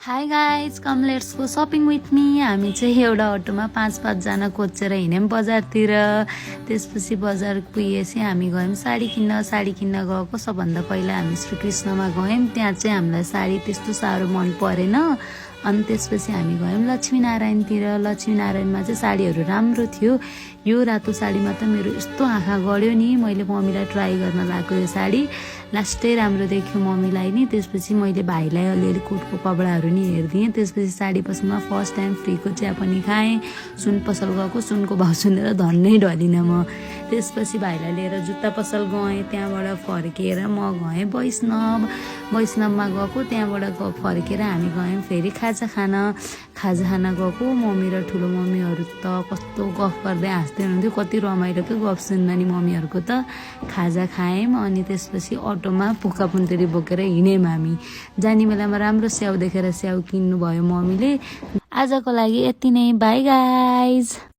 Hi guys come let's go shopping with me. हामी चाहिँ एउटा अटोमा 5-5 जना कोचेर हिँड्यौँ बजारतिर। त्यसपछि बजार पुगेपछि हामी गयौँ साडी किन्न गएको। सबभन्दा पहिला हामी श्रीकृष्णमा गयौँ। त्यहाँ चाहिँ हामीलाई साडी त्यस्तो साह्रो मन परेन। अनि त्यसपछि हामी गयौँ लक्ष्मीनारायणतिर। लक्ष्मीनारायणमा चाहिँ साडीहरू राम्रो थियो। यो रातो साडीमा त मेरो यस्तो आँखा गढ्यो नि। मैले मम्मीलाई ट्राई गर्न लगाएको यो साडी लास्टै राम्रो देख्यो मम्मीलाई नि। त्यसपछि मैले भाइलाई अलिअलि कोटको कपडाहरू नि हेरिदिएँ। त्यसपछि साडी पसलमा फर्स्ट टाइम फ्रीको चिया पनि खाएँ। सुन पसल गएको, सुनको भाउ सुनेर धन्नै ढलिनँ म। त्यसपछि भाइलाई लिएर जुत्ता पसल गएँ। त्यहाँबाट फर्केर म गएँ वैष्णवमा गएको। त्यहाँबाट फर्केर हामी गयौँ फेरि खाजा खान गएको। मम्मी र ठुलो मम्मीहरू त कस्तो गफ गर्दै हाँस्दै हुनुहुन्थ्यो। कति रमाइलोकै गफ सुन्न नि मम्मीहरूको त। खाजा खायौँ अनि त्यसपछि अटोमा पुक्का पुन्तेरी बोकेर हिँड्यौँ हामी। जाने बेलामा राम्रो स्याउ देखेर स्याउ किन्नु भयो मम्मीले। आजको लागि यति नै, बाई गाइज।